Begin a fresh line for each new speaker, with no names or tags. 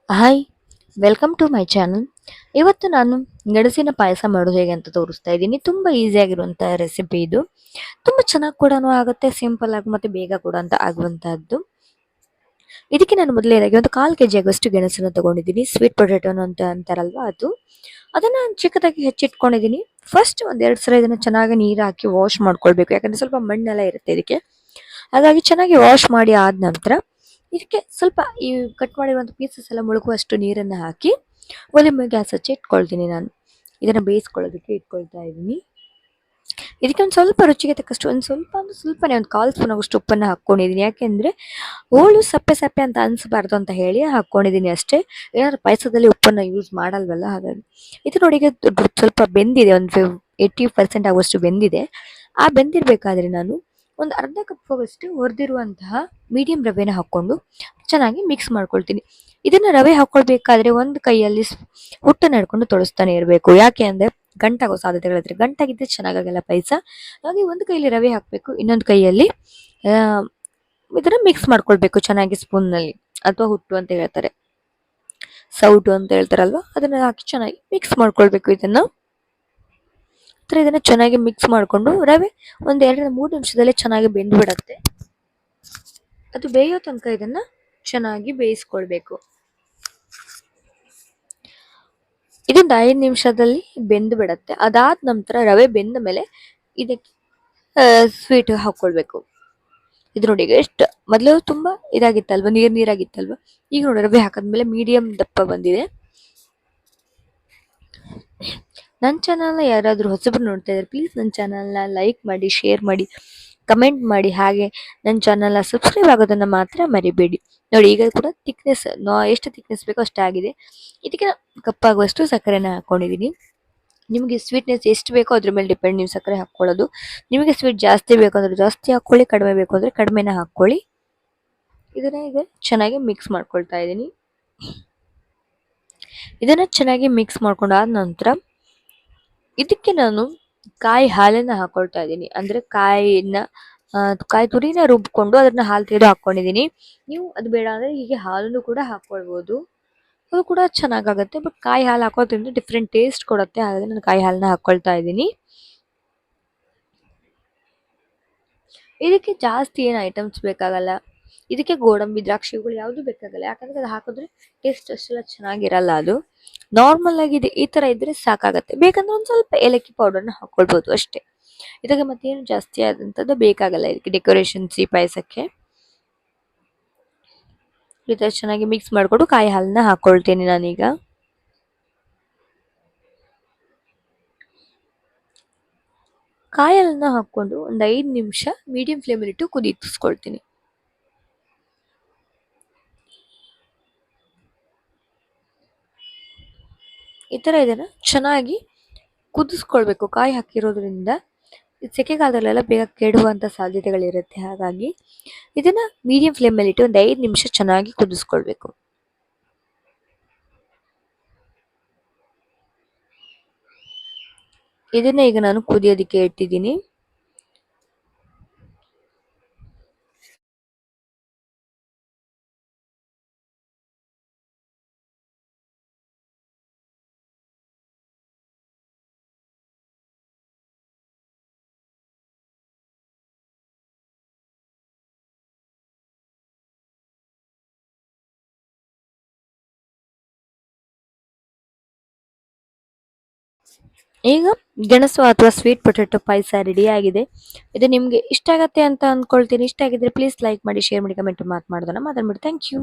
Hi, welcome to my channel. ಇವತ್ತು ನಾನು ಗೆಣಸಿನ ಪಾಯಸ ಮಾಡೋದು ಹೇಗೆ ಅಂತ ತೋರಿಸ್ತಾ ಇದ್ದೀನಿ. ತುಂಬ ಈಸಿಯಾಗಿರುವಂಥ ರೆಸಿಪಿ ಇದು. ತುಂಬ ಚೆನ್ನಾಗಿ ಕೂಡ ಆಗುತ್ತೆ, ಸಿಂಪಲ್ ಆಗಿ ಮತ್ತು ಬೇಗ ಕೂಡ ಅಂತ ಆಗುವಂತಹದ್ದು. ಇದಕ್ಕೆ ನಾನು ಮೊದಲನೇದಾಗಿ ಒಂದು 1/4 kg ಆಗುವಷ್ಟು ಗೆಣಸನ್ನು ತಗೊಂಡಿದ್ದೀನಿ. ಸ್ವೀಟ್ ಪೊಟ್ಯಾಟೋನು ಅಂತ ಅಂತಾರಲ್ವ ಅದು. ಅದನ್ನು ಚಿಕ್ಕದಾಗಿ ಹೆಚ್ಚಿಟ್ಕೊಂಡಿದ್ದೀನಿ. ಫಸ್ಟ್ ಒಂದೆರಡು ಸಲ ಇದನ್ನು ಚೆನ್ನಾಗಿ ನೀರು ಹಾಕಿ ವಾಶ್ ಮಾಡ್ಕೊಳ್ಬೇಕು, ಯಾಕಂದರೆ ಸ್ವಲ್ಪ ಮಣ್ಣೆಲ್ಲ ಇರುತ್ತೆ ಇದಕ್ಕೆ. ಹಾಗಾಗಿ ಚೆನ್ನಾಗಿ ವಾಶ್ ಮಾಡಿ ಆದ ನಂತರ ಇದಕ್ಕೆ ಸ್ವಲ್ಪ ಈ ಕಟ್ ಮಾಡಿರುವಂಥ ಪೀಸಸ್ ಎಲ್ಲ ಮುಳುಗುವಷ್ಟು ನೀರನ್ನು ಹಾಕಿ ಒಲೆ ಮೇಲೆ ಗ್ಯಾಸ್ ಹಚ್ಚಿ ಇಟ್ಕೊಳ್ತೀನಿ. ನಾನು ಇದನ್ನು ಬೇಯಿಸ್ಕೊಳ್ಳೋದಕ್ಕೆ ಇಟ್ಕೊಳ್ತಾ ಇದ್ದೀನಿ. ಇದಕ್ಕೆ ಒಂದು ಸ್ವಲ್ಪ ರುಚಿಗೆ ತಕ್ಕಷ್ಟು ಒಂದು ಸ್ವಲ್ಪನೇ ಒಂದು 1/4 ಸ್ಪೂನ್ ಆಗುವಷ್ಟು ಉಪ್ಪನ್ನು ಹಾಕ್ಕೊಂಡಿದ್ದೀನಿ. ಯಾಕೆಂದರೆ ಹೋಳು ಸಪ್ಪೆ ಸಪ್ಪೆ ಅಂತ ಅನಿಸಬಾರ್ದು ಅಂತ ಹೇಳಿ ಹಾಕ್ಕೊಂಡಿದ್ದೀನಿ ಅಷ್ಟೇ. ಏನಾದ್ರು ಪಾಯಸದಲ್ಲಿ ಉಪ್ಪನ್ನು ಯೂಸ್ ಮಾಡಲ್ವಲ್ಲ, ಹಾಗಾಗಿ. ಇದು ನೋಡಿ, ಈಗ ಸ್ವಲ್ಪ ಬೆಂದಿದೆ, ಒಂದು 80% ಆಗುವಷ್ಟು ಬೆಂದಿದೆ. ಆ ಬೆಂದಿರಬೇಕಾದ್ರೆ ನಾನು ಒಂದು ಅರ್ಧ ಕಪ್ ಆಗುವಷ್ಟು ಹುರಿದಿರುವಂತಹ ಮೀಡಿಯಂ ರವೆನ ಹಾಕ್ಕೊಂಡು ಚೆನ್ನಾಗಿ ಮಿಕ್ಸ್ ಮಾಡ್ಕೊಳ್ತೀನಿ. ಇದನ್ನು ರವೆ ಹಾಕ್ಕೊಳ್ಬೇಕಾದ್ರೆ ಒಂದು ಕೈಯಲ್ಲಿ ಹುಟ್ಟನ್ನು ಹಿಡ್ಕೊಂಡು ತೊಳಸ್ತಾನೆ ಇರಬೇಕು. ಯಾಕೆ ಅಂದರೆ ಗಂಟಾಗೋ ಸಾಧ್ಯತೆಗಳಿದ್ರೆ, ಗಂಟಾಗಿದ್ದರೆ ಚೆನ್ನಾಗಾಗಲ್ಲ ಪಾಯಸ. ಹಾಗೆ ಒಂದು ಕೈಯಲ್ಲಿ ರವೆ ಹಾಕಬೇಕು, ಇನ್ನೊಂದು ಕೈಯಲ್ಲಿ ಇದನ್ನು ಮಿಕ್ಸ್ ಮಾಡ್ಕೊಳ್ಬೇಕು ಚೆನ್ನಾಗಿ ಸ್ಪೂನ್ನಲ್ಲಿ, ಅಥವಾ ಹುಟ್ಟು ಅಂತ ಹೇಳ್ತಾರೆ, ಸೌಟು ಅಂತ ಹೇಳ್ತಾರಲ್ವ, ಅದನ್ನು ಹಾಕಿ ಚೆನ್ನಾಗಿ ಮಿಕ್ಸ್ ಮಾಡ್ಕೊಳ್ಬೇಕು. ಇದನ್ನು ಚೆನ್ನಾಗಿ ಮಿಕ್ಸ್ ಮಾಡಿಕೊಂಡು ರವೆ ಒಂದು 2-3 ನಿಮಿಷದಲ್ಲೇ ಚೆನ್ನಾಗಿ ಬೆಂದು ಬಿಡುತ್ತೆ. ಅದು ಬೇಯೋ ತನಕ ಇದನ್ನು ಚೆನ್ನಾಗಿ ಬೇಯಿಸ್ಕೊಳ್ಬೇಕು. ಇದೊಂದು 5 ನಿಮಿಷದಲ್ಲಿ ಬೆಂದು ಬಿಡುತ್ತೆ. ಅದಾದ ನಂತರ ರವೆ ಬೆಂದ ಮೇಲೆ ಇದಕ್ಕೆ ಸ್ವೀಟ್ ಹಾಕ್ಕೊಳ್ಬೇಕು. ಇದು ನೋಡಿ, ಎಷ್ಟು ಮೊದಲು ತುಂಬ ಇದಾಗಿತ್ತಲ್ವ, ನೀರಾಗಿತ್ತಲ್ವ, ಈಗ ನೋಡಿ ರವೆ ಹಾಕಿದ್ಮೇಲೆ ಮೀಡಿಯಂ ದಪ್ಪ ಬಂದಿದೆ. ನನ್ನ ಚಾನಲ್ನ ಯಾರಾದರೂ ಹೊಸಬ್ರು ನೋಡ್ತಾ ಇದ್ದಾರೆ, ಪ್ಲೀಸ್ ನನ್ನ ಚಾನಲ್ನ ಲೈಕ್ ಮಾಡಿ, ಶೇರ್ ಮಾಡಿ, ಕಮೆಂಟ್ ಮಾಡಿ, ಹಾಗೆ ನನ್ನ ಚಾನಲ್ನ ಸಬ್ಸ್ಕ್ರೈಬ್ ಆಗೋದನ್ನು ಮಾತ್ರ ಮರಿಬೇಡಿ. ನೋಡಿ, ಈಗ ಕೂಡ ಥಿಕ್ನೆಸ್ ಎಷ್ಟು ಥಿಕ್ನೆಸ್ ಬೇಕೋ ಅಷ್ಟಾಗಿದೆ. ಇದಕ್ಕೆ ಕಪ್ಪಾಗುವಷ್ಟು ಸಕ್ಕರೆನ ಹಾಕ್ಕೊಂಡಿದ್ದೀನಿ. ನಿಮಗೆ ಸ್ವೀಟ್ನೆಸ್ ಎಷ್ಟು ಬೇಕೋ ಅದ್ರ ಮೇಲೆ ಡಿಪೆಂಡ್ ನೀವು ಸಕ್ಕರೆ ಹಾಕ್ಕೊಳ್ಳೋದು. ನಿಮಗೆ ಸ್ವೀಟ್ ಜಾಸ್ತಿ ಬೇಕು ಅಂದರೆ ಜಾಸ್ತಿ ಹಾಕ್ಕೊಳ್ಳಿ, ಕಡಿಮೆ ಬೇಕು ಅಂದರೆ ಕಡಿಮೆನ ಹಾಕ್ಕೊಳ್ಳಿ. ಇದನ್ನು ಚೆನ್ನಾಗಿ ಮಿಕ್ಸ್ ಮಾಡ್ಕೊಳ್ತಾ ಇದ್ದೀನಿ. ಇದನ್ನು ಚೆನ್ನಾಗಿ ಮಿಕ್ಸ್ ಮಾಡ್ಕೊಂಡಾದ ನಂತರ ಇದಕ್ಕೆ ನಾನು ಕಾಯಿ ಹಾಲನ್ನು ಹಾಕೊಳ್ತಾ ಇದ್ದೀನಿ. ಅಂದರೆ ಕಾಯಿ ತುರಿನ ರುಬ್ಕೊಂಡು ಅದನ್ನ ಹಾಲು ತೆಗೆದು ಹಾಕ್ಕೊಂಡಿದ್ದೀನಿ. ನೀವು ಅದು ಬೇಡ ಅಂದರೆ ಹೀಗೆ ಹಾಲನ್ನು ಕೂಡ ಹಾಕ್ಕೊಳ್ಬೋದು, ಅದು ಕೂಡ ಚೆನ್ನಾಗಾಗುತ್ತೆ. ಬಟ್ ಕಾಯಿ ಹಾಲು ಹಾಕೋದ್ರಿಂದ ಡಿಫ್ರೆಂಟ್ ಟೇಸ್ಟ್ ಕೊಡುತ್ತೆ, ಹಾಗಾಗಿ ನಾನು ಕಾಯಿ ಹಾಲನ್ನ ಹಾಕ್ಕೊಳ್ತಾ ಇದ್ದೀನಿ. ಇದಕ್ಕೆ ಜಾಸ್ತಿ ಏನು ಐಟಮ್ಸ್ ಬೇಕಾಗಲ್ಲ. ಇದಕ್ಕೆ ಗೋಡಂಬಿ, ದ್ರಾಕ್ಷಿಗಳು ಯಾವುದು ಬೇಕಾಗಲ್ಲ, ಯಾಕಂದರೆ ಅದು ಹಾಕಿದ್ರೆ ಟೇಸ್ಟ್ ಅಷ್ಟೆಲ್ಲ ಚೆನ್ನಾಗಿರಲ್ಲ. ಅದು ನಾರ್ಮಲ್ ಆಗಿದೆ, ಈ ಥರ ಇದ್ದರೆ ಸಾಕಾಗತ್ತೆ. ಬೇಕಂದ್ರೆ ಒಂದು ಸ್ವಲ್ಪ ಏಲಕ್ಕಿ ಪೌಡರ್ನ ಹಾಕ್ಕೊಳ್ಬೋದು ಅಷ್ಟೇ. ಇದಕ್ಕೆ ಮತ್ತೇನು ಜಾಸ್ತಿ ಆದಂಥದ್ದು ಬೇಕಾಗಲ್ಲ ಇದಕ್ಕೆ ಡೆಕೋರೇಷನ್ಸ್ ಈ ಪಾಯಸಕ್ಕೆ. ಈ ಥರ ಚೆನ್ನಾಗಿ ಮಿಕ್ಸ್ ಮಾಡಿಕೊಂಡು ಕಾಯಿ ಹಾಲನ್ನ ಹಾಕ್ಕೊಳ್ತೀನಿ ನಾನೀಗ. ಕಾಯಿ ಹಾಲನ್ನ ಹಾಕ್ಕೊಂಡು ಒಂದು 5 ನಿಮಿಷ ಮೀಡಿಯಂ ಫ್ಲೇಮಲ್ಲಿಟ್ಟು ಕುದಿಸ್ಕೊಳ್ತೀನಿ. ಈ ಥರ ಇದನ್ನು ಚೆನ್ನಾಗಿ ಕುದಿಸ್ಕೊಳ್ಬೇಕು. ಕಾಯಿ ಹಾಕಿರೋದ್ರಿಂದ ಸೆಕೆಗಾಲದಲ್ಲೆಲ್ಲ ಬೇಗ ಕೆಡುವಂಥ ಸಾಧ್ಯತೆಗಳಿರುತ್ತೆ, ಹಾಗಾಗಿ ಇದನ್ನು ಮೀಡಿಯಂ ಫ್ಲೇಮಲ್ಲಿಟ್ಟು ಒಂದು 5 ನಿಮಿಷ ಚೆನ್ನಾಗಿ ಕುದಿಸ್ಕೊಳ್ಬೇಕು. ಇದನ್ನ ಈಗ ನಾನು ಕುದಿಯೋದಕ್ಕೆ ಇಟ್ಟಿದ್ದೀನಿ. ಈಗ ಗೆಣಸು ಅಥವಾ ಸ್ವೀಟ್ ಪೊಟ್ಯಾಟೊ ಪಾಯಸ ರೆಡಿ ಆಗಿದೆ. ಇದು ನಿಮಗೆ ಇಷ್ಟ ಆಗತ್ತೆ ಅಂತ ಅಂದ್ಕೊಳ್ತೀನಿ. ಇಷ್ಟ ಆಗಿದ್ರೆ ಪ್ಲೀಸ್ ಲೈಕ್ ಮಾಡಿ, ಶೇರ್ ಮಾಡಿ, ಕಮೆಂಟ್ ಮಾತಾಡೋಣ. Thank you.